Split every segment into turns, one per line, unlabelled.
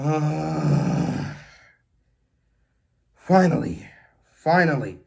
Uh, finally, finally,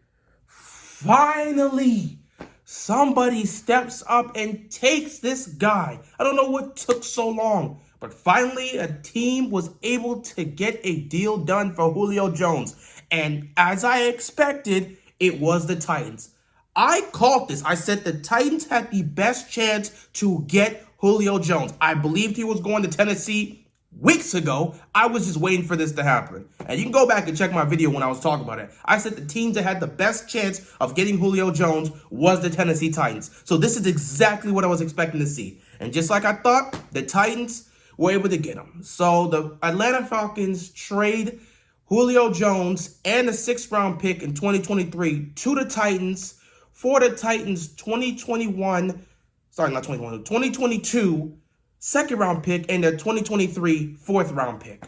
finally, somebody steps up and takes this guy. I don't know what took so long, but finally a team was able to get a deal done for Julio Jones. And as I expected, it was the Titans. I called this. I said the Titans had the best chance to get Julio Jones. I believed he was going to Tennessee weeks ago. I was just waiting for this to happen. And you can go back and check my video when I was talking about it. I said the teams that had the best chance of getting Julio Jones was the Tennessee Titans. So this is exactly what I was expecting to see. And just like I thought, the Titans were able to get him. So the Atlanta Falcons trade Julio Jones and a 6th-round pick in 2023 to the Titans for the Titans 2022 2nd-round pick and the 2023 4th-round pick.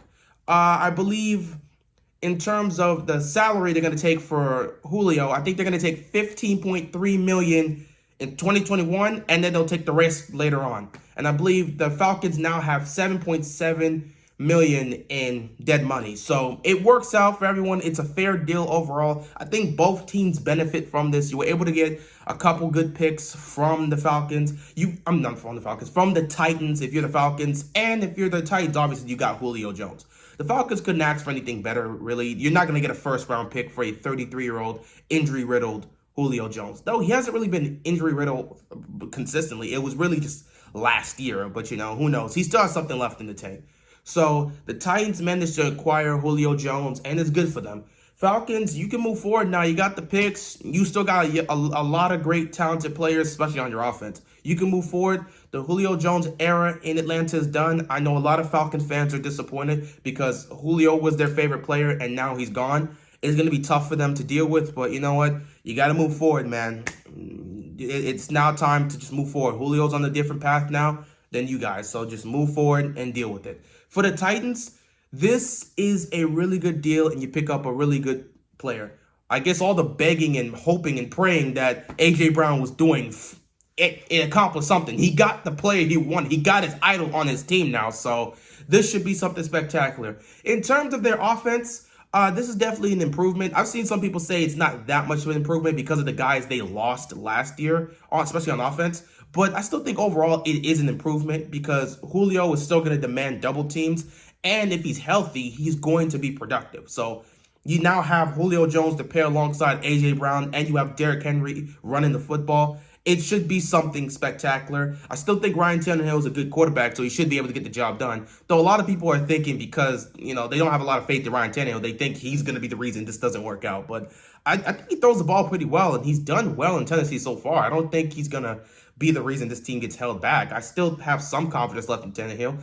I believe in terms of the salary they're going to take for Julio, I think they're going to take $15.3 million in 2021, and then they'll take the rest later on. And I believe the Falcons now have $7.7 million in dead money. So it works out for everyone. It's a fair deal overall. I think both teams benefit from this. You were able to get a couple good picks from the Falcons. I'm not from the Falcons, from the Titans if you're the Falcons. And if you're the Titans, obviously you got Julio Jones. The Falcons couldn't ask for anything better, really. You're not going to get a 1st-round pick for a 33-year-old, injury-riddled Julio Jones. Though he hasn't really been injury-riddled consistently. It was really just last year. But, who knows? He still has something left in the tank. So the Titans managed to acquire Julio Jones, and it's good for them. Falcons, you can move forward now. You got the picks. You still got a lot of great, talented players, especially on your offense. You can move forward. The Julio Jones era in Atlanta is done. I know a lot of Falcons fans are disappointed because Julio was their favorite player, and now he's gone. It's going to be tough for them to deal with, but you know what? You got to move forward, man. It's now time to just move forward. Julio's on a different path now than you guys, so just move forward and deal with it. For the Titans, this is a really good deal, and you pick up a really good player. I guess all the begging and hoping and praying that A.J. Brown was doing, it accomplished something. He got the player he wanted. He got his idol on his team now, so this should be something spectacular. In terms of their offense, this is definitely an improvement. I've seen some people say it's not that much of an improvement because of the guys they lost last year, especially on offense. But I still think overall it is an improvement because Julio is still going to demand double teams. And if he's healthy, he's going to be productive. So you now have Julio Jones to pair alongside A.J. Brown, and you have Derrick Henry running the football. It should be something spectacular. I still think Ryan Tannehill is a good quarterback, so he should be able to get the job done. Though a lot of people are thinking because, they don't have a lot of faith in Ryan Tannehill, they think he's going to be the reason this doesn't work out. But I think he throws the ball pretty well, and he's done well in Tennessee so far. I don't think he's going to be the reason this team gets held back. I still have some confidence left in Tannehill.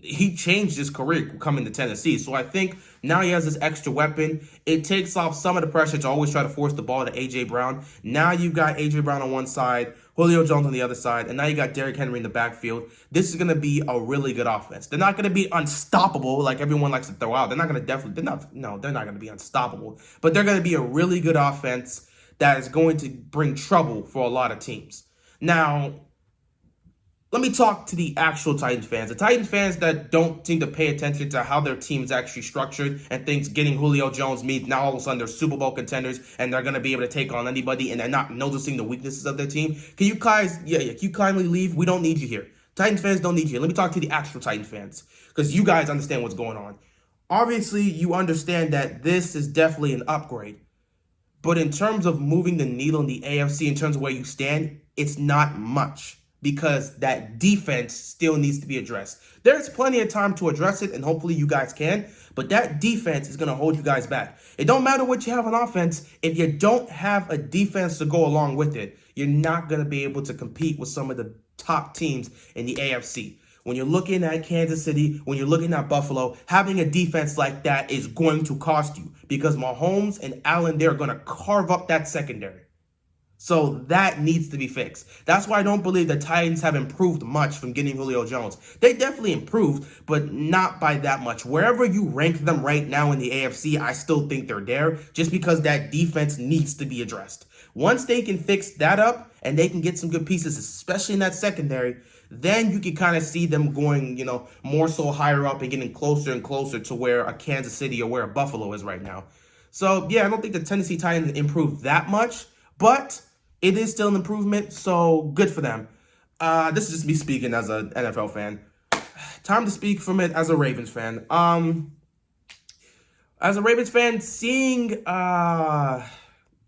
He changed his career coming to Tennessee. So I think now he has this extra weapon. It takes off some of the pressure to always try to force the ball to A.J. Brown. Now you've got A.J. Brown on one side, Julio Jones on the other side, and now you got Derrick Henry in the backfield. This is going to be a really good offense. They're not going to be unstoppable like everyone likes to throw out. They're not going to be unstoppable. But they're going to be a really good offense that is going to bring trouble for a lot of teams. Now, let me talk to the actual Titans fans. The Titans fans that don't seem to pay attention to how their team is actually structured and thinks getting Julio Jones means now all of a sudden they're Super Bowl contenders and they're going to be able to take on anybody and they're not noticing the weaknesses of their team. Can you guys, can you kindly leave? We don't need you here. Titans fans don't need you here. Let me talk to the actual Titans fans because you guys understand what's going on. Obviously, you understand that this is definitely an upgrade. But in terms of moving the needle in the AFC, in terms of where you stand, it's not much because that defense still needs to be addressed. There's plenty of time to address it, and hopefully you guys can, but that defense is going to hold you guys back. It don't matter what you have on offense. If you don't have a defense to go along with it, you're not going to be able to compete with some of the top teams in the AFC. When you're looking at Kansas City, when you're looking at Buffalo, having a defense like that is going to cost you because Mahomes and Allen, they're going to carve up that secondary. So that needs to be fixed. That's why I don't believe the Titans have improved much from getting Julio Jones. They definitely improved, but not by that much. Wherever you rank them right now in the AFC, I still think they're there just because that defense needs to be addressed. Once they can fix that up and they can get some good pieces, especially in that secondary, then you can kind of see them going, more so higher up and getting closer and closer to where a Kansas City or where a Buffalo is right now. So, yeah, I don't think the Tennessee Titans improved that much, but it is still an improvement, so good for them. This is just me speaking as an NFL fan. Time to speak from it as a Ravens fan. As a Ravens fan, seeing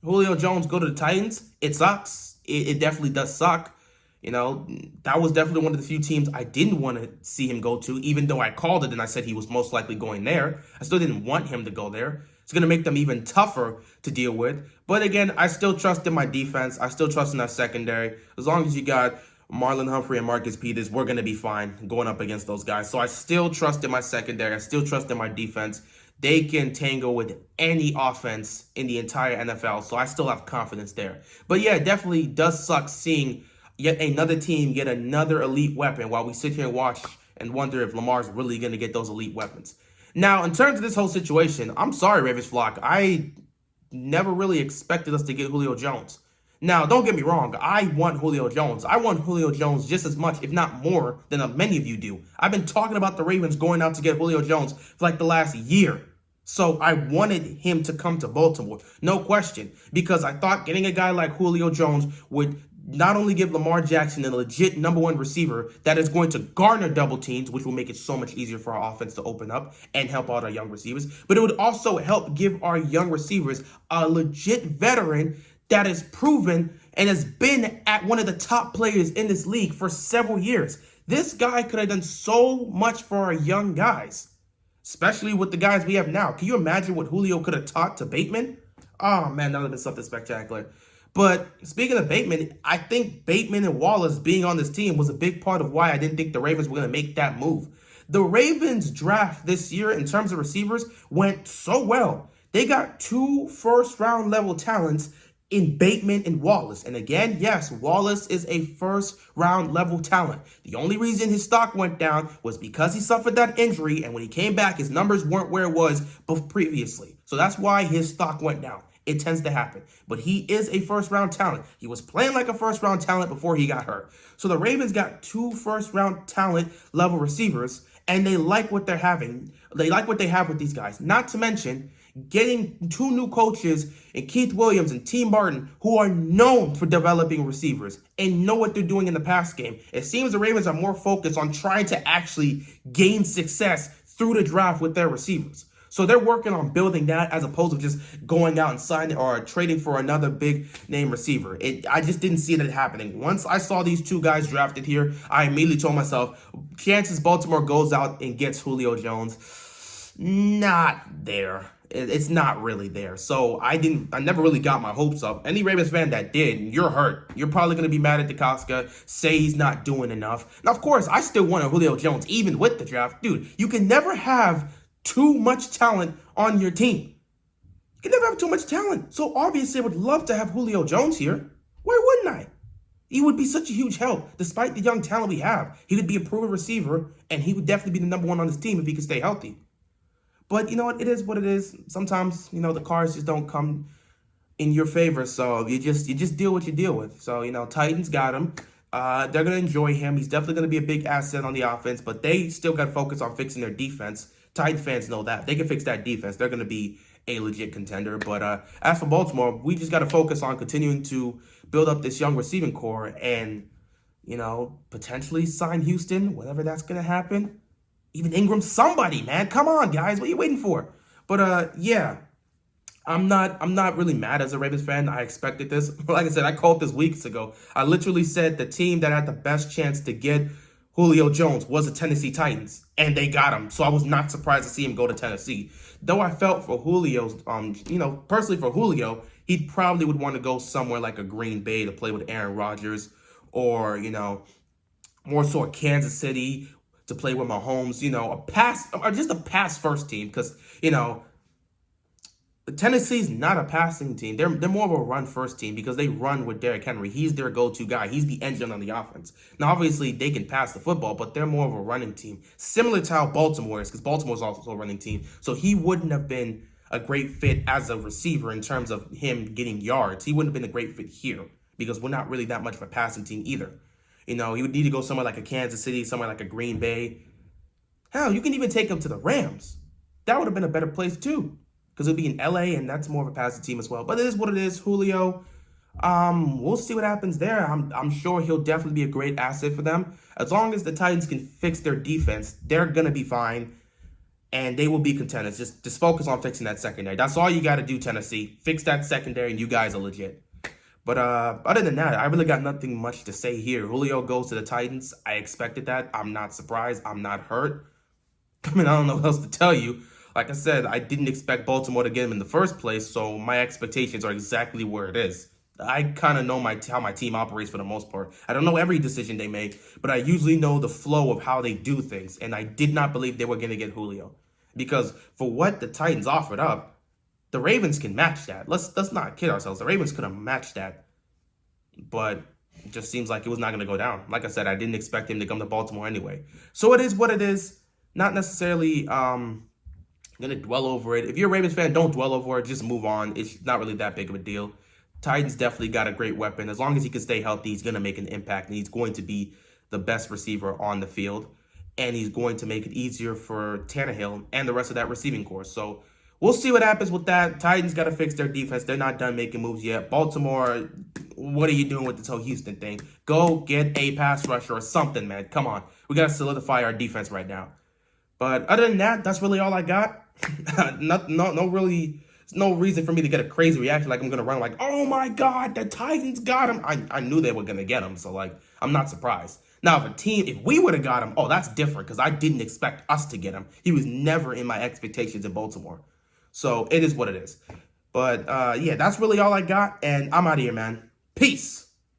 Julio Jones go to the Titans, it sucks. It definitely does suck. That was definitely one of the few teams I didn't want to see him go to, even though I called it and I said he was most likely going there. I still didn't want him to go there. It's going to make them even tougher to deal with. But again, I still trust in my defense. I still trust in our secondary. As long as you got Marlon Humphrey and Marcus Peters, we're going to be fine going up against those guys. So I still trust in my secondary. I still trust in my defense. They can tangle with any offense in the entire NFL. So I still have confidence there. But yeah, it definitely does suck seeing yet another team get another elite weapon while we sit here and watch and wonder if Lamar's really going to get those elite weapons. Now, in terms of this whole situation, I'm sorry, Ravens flock. I never really expected us to get Julio Jones. Now, don't get me wrong. I want Julio Jones. I want Julio Jones just as much, if not more, than many of you do. I've been talking about the Ravens going out to get Julio Jones for like the last year. So I wanted him to come to Baltimore, no question, because I thought getting a guy like Julio Jones would not only give Lamar Jackson a legit number one receiver that is going to garner double teams, which will make it so much easier for our offense to open up and help out our young receivers, but it would also help give our young receivers a legit veteran that is proven and has been at one of the top players in this league for several years. This guy could have done so much for our young guys, especially with the guys we have now. Can you imagine what Julio could have taught to Bateman? Oh, man, that would have been something spectacular. But speaking of Bateman, I think Bateman and Wallace being on this team was a big part of why I didn't think the Ravens were going to make that move. The Ravens draft this year in terms of receivers went so well. They got 2 first-round level talents in Bateman and Wallace. And again, yes, Wallace is a first-round level talent. The only reason his stock went down was because he suffered that injury, and when he came back, his numbers weren't where it was previously. So that's why his stock went down. It tends to happen. But he is a first-round talent. He was playing like a first-round talent before he got hurt. So the Ravens got 2 first-round talent level receivers, and they like what they're having. They like what they have with these guys. Not to mention getting 2 new coaches in Keith Williams and T. Martin, who are known for developing receivers and know what they're doing in the pass game. It seems the Ravens are more focused on trying to actually gain success through the draft with their receivers. So they're working on building that as opposed to just going out and signing or trading for another big name receiver. I just didn't see that happening. Once I saw these 2 guys drafted here, I immediately told myself, chances Baltimore goes out and gets Julio Jones, not there. It's not really there. So I never really got my hopes up. Any Ravens fan that did, you're hurt. You're probably going to be mad at DeCosta, say he's not doing enough. Now, of course, I still want a Julio Jones, even with the draft. Dude, you can never have too much talent on your team. You can never have too much talent. So obviously I would love to have Julio Jones here. Why wouldn't I? He would be such a huge help. Despite the young talent we have, he would be a proven receiver, and he would definitely be the number 1 on his team if he could stay healthy. But you know what? It is what it is. Sometimes, the cards just don't come in your favor. So you just deal what you deal with. So, Titans got him. They're going to enjoy him. He's definitely going to be a big asset on the offense, but they still got to focus on fixing their defense. Titan fans know that. They can fix that defense. They're going to be a legit contender. But as for Baltimore, we just got to focus on continuing to build up this young receiving core and, potentially sign Houston, whatever that's going to happen. Even Ingram, somebody, man. Come on, guys. What are you waiting for? But, yeah. I'm not really mad as a Ravens fan. I expected this. Like I said, I called this weeks ago. I literally said the team that had the best chance to get Julio Jones was the Tennessee Titans, and they got him. So I was not surprised to see him go to Tennessee. Though I felt for Julio's, personally for Julio, he probably would want to go somewhere like a Green Bay to play with Aaron Rodgers, or, more so a Kansas City to play with Mahomes, just a pass first team, because, Tennessee's not a passing team. They're more of a run first team because they run with Derrick Henry. He's their go-to guy. He's the engine on the offense. Now, obviously, they can pass the football, but they're more of a running team. Similar to how Baltimore is, because Baltimore's also a running team. So he wouldn't have been a great fit as a receiver in terms of him getting yards. He wouldn't have been a great fit here because we're not really that much of a passing team either. You know, he would need to go somewhere like a Kansas City, somewhere like a Green Bay. Hell, you can even take him to the Rams. That would have been a better place too, because it would be in LA, and that's more of a passing team as well. But it is what it is. Julio, we'll see what happens there. I'm sure he'll definitely be a great asset for them. As long as the Titans can fix their defense, they're gonna be fine, and they will be contenders. Just focus on fixing that secondary. That's all you got to do, Tennessee. Fix that secondary, and you guys are legit. But other than that, I really got nothing much to say here. Julio goes to the Titans. I expected that. I'm not surprised. I'm not hurt. I mean, I don't know what else to tell you. Like I said, I didn't expect Baltimore to get him in the first place, so my expectations are exactly where it is. I kind of know how my team operates for the most part. I don't know every decision they make, but I usually know the flow of how they do things, and I did not believe they were going to get Julio. Because for what the Titans offered up, the Ravens can match that. Let's not kid ourselves. The Ravens could have matched that, but it just seems like it was not going to go down. Like I said, I didn't expect him to come to Baltimore anyway. So it is what it is. Not necessarily gonna dwell over it. If you're a Ravens fan, don't dwell over it. Just move on. It's not really that big of a deal. Titans definitely got a great weapon. As long as he can stay healthy, he's gonna make an impact, and he's going to be the best receiver on the field. And he's going to make it easier for Tannehill and the rest of that receiving corps. So we'll see what happens with that. Titans got to fix their defense. They're not done making moves yet. Baltimore, what are you doing with this whole Houston thing? Go get a pass rusher or something, man. Come on. We got to solidify our defense right now. But other than that, that's really all I got. No reason for me to get a crazy reaction like I'm going to run like, oh my God, the Titans got him. I knew they were going to get him, so like, I'm not surprised. Now, if we would have got him, oh, that's different because I didn't expect us to get him. He was never in my expectations in Baltimore. So it is what it is. But yeah, that's really all I got, and I'm out of here, man. Peace.